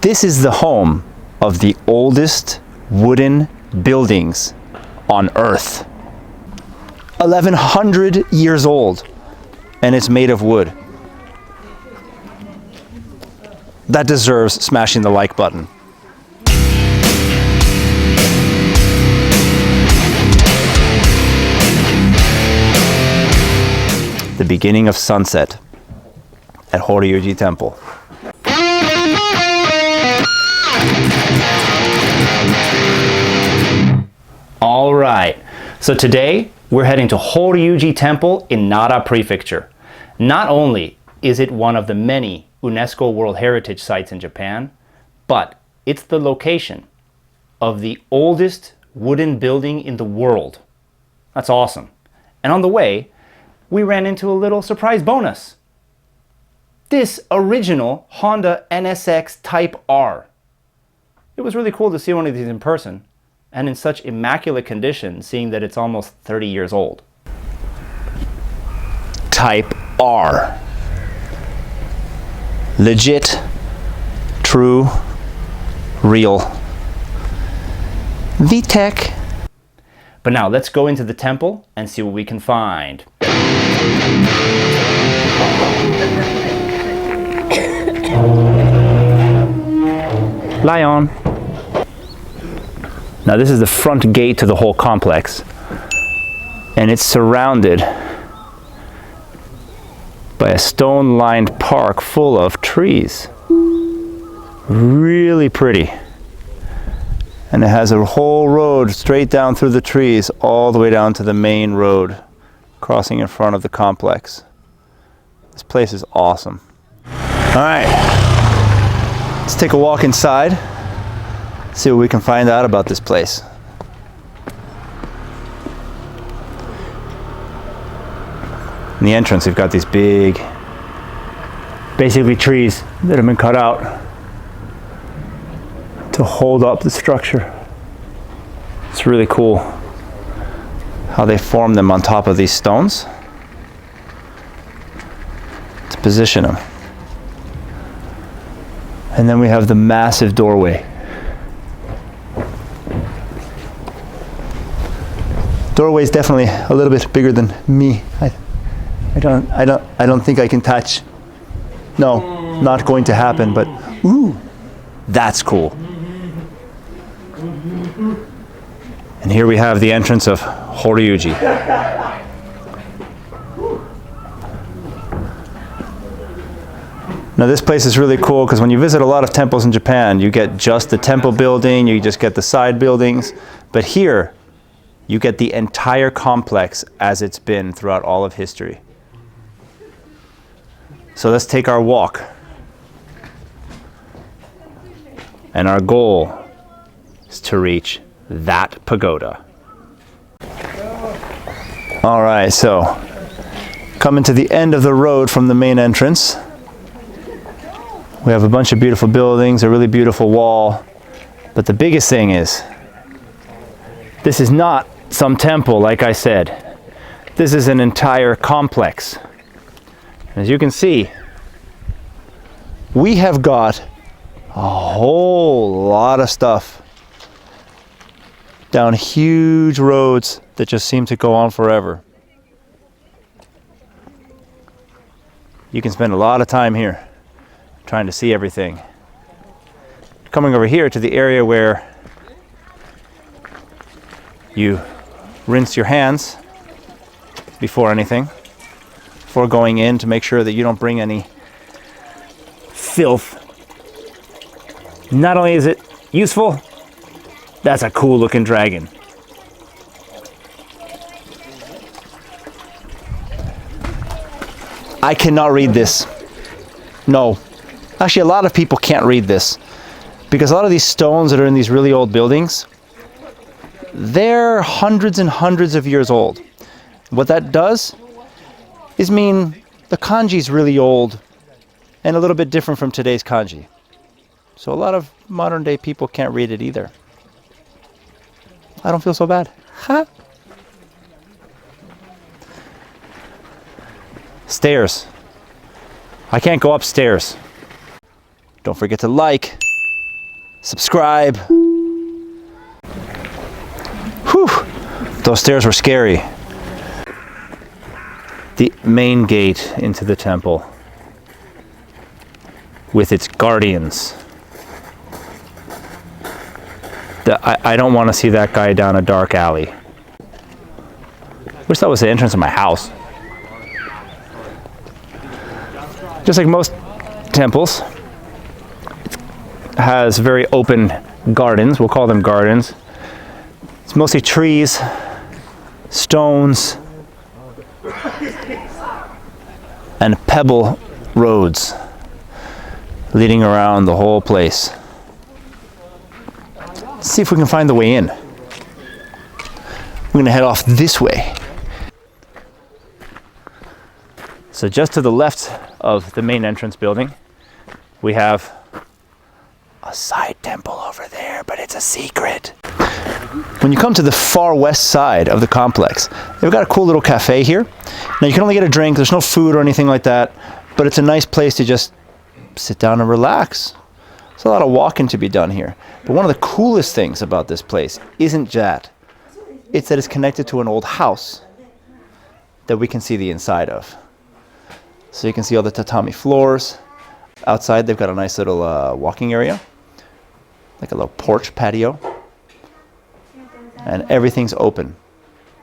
This is the home of the oldest wooden buildings on Earth. 1100 years old, and it's made of wood. That deserves smashing the like button. The beginning of sunset at Horyuji Temple. All right, so today we're heading to Horyuji Temple in Nara Prefecture. Not only is it one of the many UNESCO World Heritage Sites in Japan, but it's the location of the oldest wooden building in the world. That's awesome. And on the way, we ran into a little surprise bonus. This original Honda NSX Type R. It was really cool to see one of these in person, and in such immaculate condition, seeing that it's almost 30 years old. Type R. Legit, true, real. VTech. But now let's go into the temple and see what we can find. Lion. Now this is the front gate to the whole complex, and it's surrounded by a stone-lined park full of trees. Really pretty. And it has a whole road straight down through the trees all the way down to the main road crossing in front of the complex. This place is awesome. All right, let's take a walk inside, see what we can find out about this place. In the entrance, we've got these big, basically trees that have been cut out to hold up the structure. It's really cool how they form them on top of these stones to position them. And then we have the massive doorway. Doorway is definitely a little bit bigger than me. I don't think I can touch. No, not going to happen, but ooh, that's cool. And here we have the entrance of Horyuji. Now this place is really cool because when you visit a lot of temples in Japan, you get just the temple building, you just get the side buildings, but here you get the entire complex as it's been throughout all of history. So let's take our walk. And our goal is to reach that pagoda. All right, so coming to the end of the road from the main entrance, we have a bunch of beautiful buildings, a really beautiful wall, but the biggest thing is, this is not some temple, like I said. This is an entire complex. As you can see, we have got a whole lot of stuff down huge roads that just seem to go on forever. You can spend a lot of time here trying to see everything. Coming over here to the area where you rinse your hands before anything, before going in, to make sure that you don't bring any filth. Not only is it useful, that's a cool looking dragon. I cannot read this. No. Actually, a lot of people can't read this because a lot of these stones that are in these really old buildings, they're hundreds and hundreds of years old. What that does is mean the kanji is really old and a little bit different from today's kanji. So a lot of modern day people can't read it either. I don't feel so bad. Ha! Stairs. I can't go upstairs. Don't forget to like, subscribe. Whew, those stairs were scary. The main gate into the temple with its guardians. I don't want to see that guy down a dark alley. Wish that was the entrance of my house. Just like most temples, it has very open gardens. We'll call them gardens. It's mostly trees, stones, and pebble roads leading around the whole place. Let's see if we can find the way in. We're going to head off this way. So just to the left of the main entrance building, we have a side temple over there, but it's a secret. When you come to the far west side of the complex, they've got a cool little cafe here. Now you can only get a drink, there's no food or anything like that, but it's a nice place to just sit down and relax. There's a lot of walking to be done here. But one of the coolest things about this place isn't that. It's that it's connected to an old house that we can see the inside of. So you can see all the tatami floors. Outside they've got a nice little walking area, like a little porch patio. And everything's open.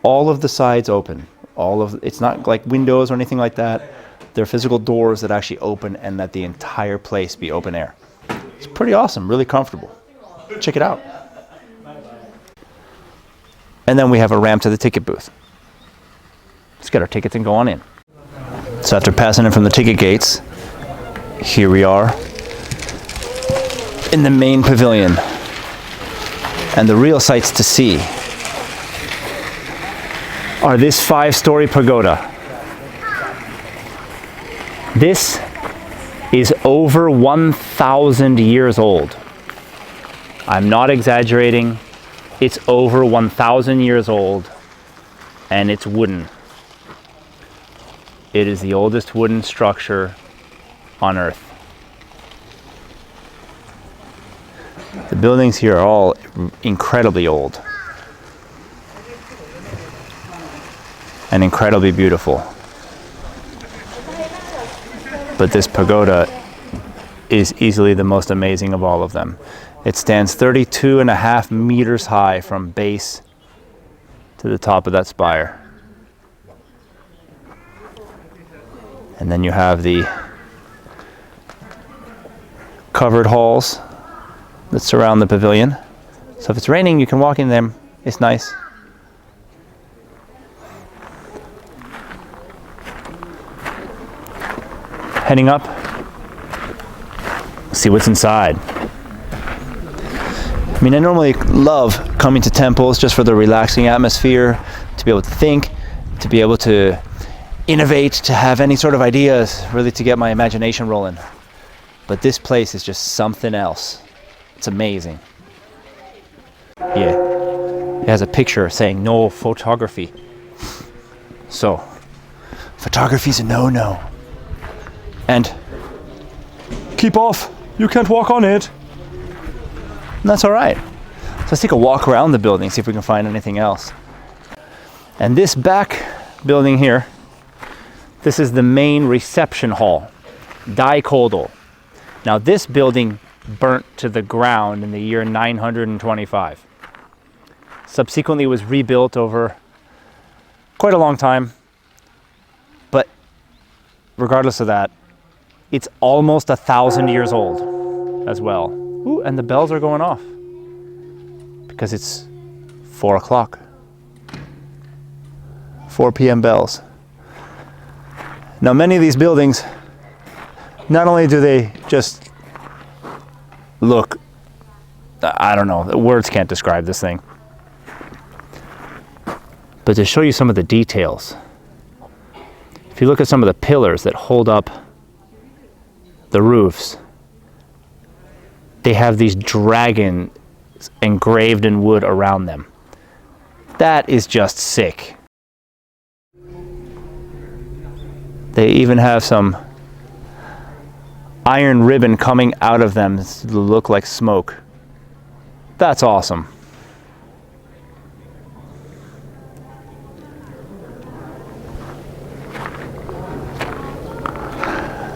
All of the sides open. It's not like windows or anything like that. They're physical doors that actually open and let the entire place be open air. It's pretty awesome, really comfortable. Check it out. And then we have a ramp to the ticket booth. Let's get our tickets and go on in. So after passing in from the ticket gates, here we are in the main pavilion. And the real sights to see are this 5-story pagoda. This is over 1,000 years old. I'm not exaggerating. It's over 1,000 years old, and it's wooden. It is the oldest wooden structure on Earth. The buildings here are all incredibly old and incredibly beautiful. But this pagoda is easily the most amazing of all of them. It stands 32.5 meters high from base to the top of that spire. And then you have the covered halls that surround the pavilion. So if it's raining, you can walk in them. It's nice. Heading up, see what's inside. I mean, I normally love coming to temples just for the relaxing atmosphere, to be able to think, to be able to innovate, to have any sort of ideas, really to get my imagination rolling. But this place is just something else. It's amazing. Yeah, it has a picture saying no photography. So, photography's a no-no. And keep off, you can't walk on it. And that's all right. So let's take a walk around the building, see if we can find anything else. And this back building here, this is the main reception hall, Daikodo. Now this building burnt to the ground in the year 925. Subsequently was rebuilt over quite a long time, but regardless of that, it's almost 1,000 years old as well. Ooh, and the bells are going off because it's 4 o'clock. 4 p.m. bells. Now many of these buildings, not only do they just look, I don't know, words can't describe this thing, but to show you some of the details, if you look at some of the pillars that hold up the roofs, they have these dragons engraved in wood around them. That is just sick. They even have some iron ribbon coming out of them to look like smoke. That's awesome.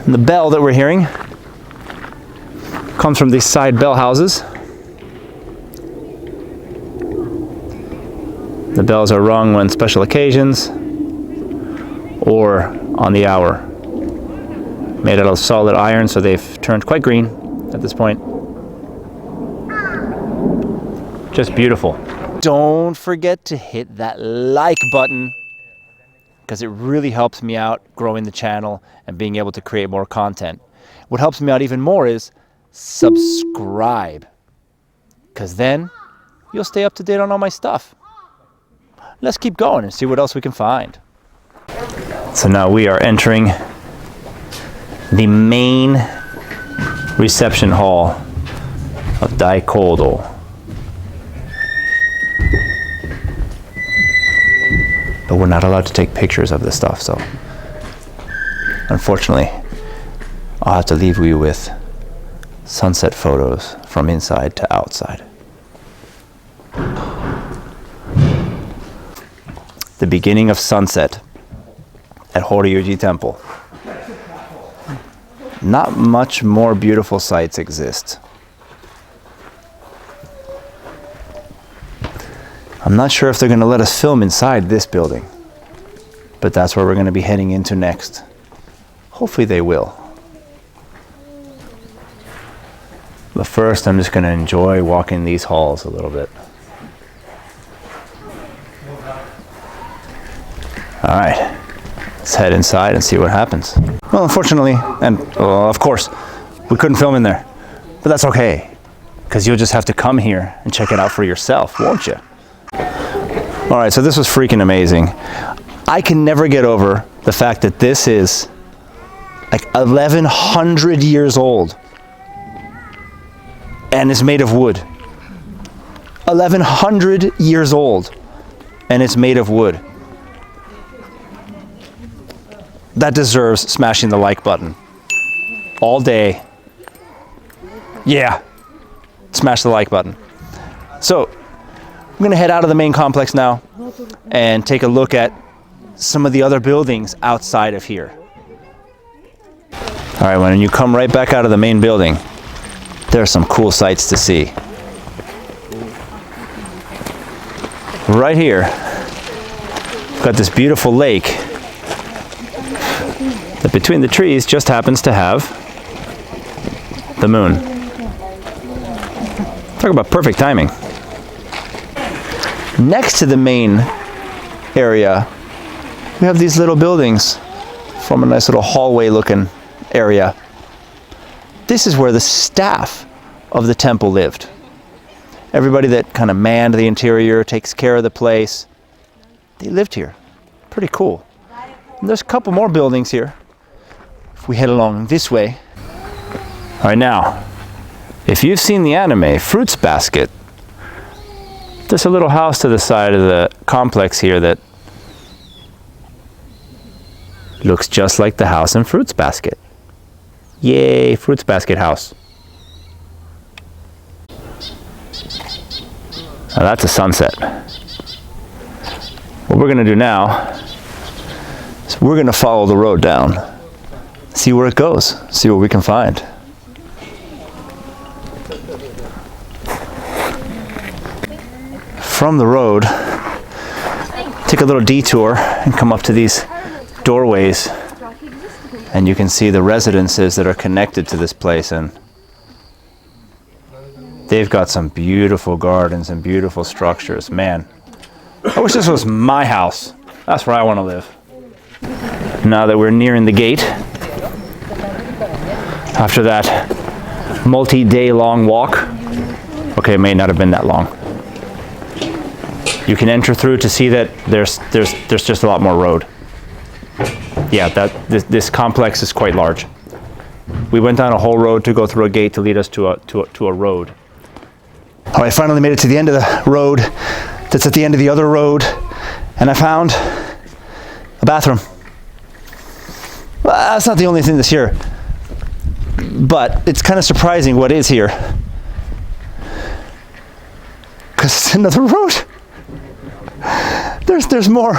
And the bell that we're hearing comes from these side bell houses. The bells are rung on special occasions or on the hour. Made out of solid iron, so they've turned quite green at this point. Just beautiful. Don't forget to hit that like button, because it really helps me out growing the channel and being able to create more content. What helps me out even more is subscribe, because then you'll stay up to date on all my stuff. Let's keep going and see what else we can find. So now we are entering the main reception hall of Daikodo. But we're not allowed to take pictures of this stuff, so unfortunately I'll have to leave you with sunset photos from inside to outside. The beginning of sunset at Horyuji Temple. Not much more beautiful sights exist. I'm not sure if they're going to let us film inside this building, but that's where we're going to be heading into next. Hopefully they will. But first, I'm just going to enjoy walking these halls a little bit. All right, let's head inside and see what happens. Well, unfortunately, and of course, we couldn't film in there, but that's okay, because you'll just have to come here and check it out for yourself, won't you? All right, so this was freaking amazing. I can never get over the fact that this is like 1,100 years old and it's made of wood. 1,100 years old and it's made of wood. That deserves smashing the like button. All day. Yeah, smash the like button. So, I'm gonna head out of the main complex now and take a look at some of the other buildings outside of here. All right, when you come right back out of the main building, there are some cool sights to see. Right here, we've got this beautiful lake that between the trees just happens to have the moon. Talk about perfect timing. Next to the main area, we have these little buildings from a nice little hallway looking area. This is where the staff of the temple lived. Everybody that kind of manned the interior, takes care of the place, they lived here. Pretty cool. And there's a couple more buildings here if we head along this way. All right, now, if you've seen the anime Fruits Basket, there's a little house to the side of the complex here that looks just like the house in Fruits Basket. Yay, Fruits Basket house. Now that's a sunset. What we're gonna do now is we're gonna follow the road down, see where it goes, see what we can find. From the road, take a little detour and come up to these doorways, and you can see the residences that are connected to this place, and they've got some beautiful gardens and beautiful structures. Man, I wish this was my house. That's where I want to live. Now that we're nearing the gate, after that multi-day long walk, okay, it may not have been that long, you can enter through to see that there's just a lot more road. Yeah, this complex is quite large. We went down a whole road to go through a gate to lead us to a road. All right, finally made it to the end of the road that's at the end of the other road, and I found a bathroom. Well, that's not the only thing that's here, but it's kind of surprising what is here. because it's another road. There's more.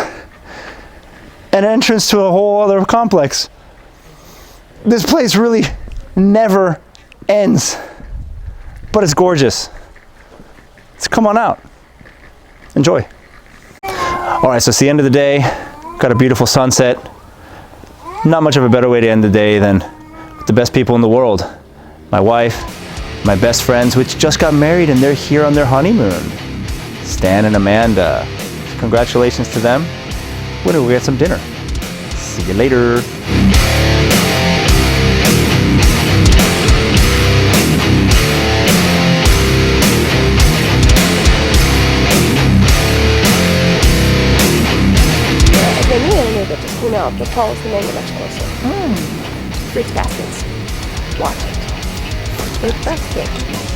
An entrance to a whole other complex. This place really never ends, but it's gorgeous. So come on out, enjoy. All right, so it's the end of the day. Got a beautiful sunset. Not much of a better way to end the day than with the best people in the world. My wife, my best friends, which just got married and they're here on their honeymoon. Stan and Amanda. Congratulations to them. We're gonna go get some dinner. See you later. The pole is the name much closer. Fruit baskets. Watch it. It's breathtaking.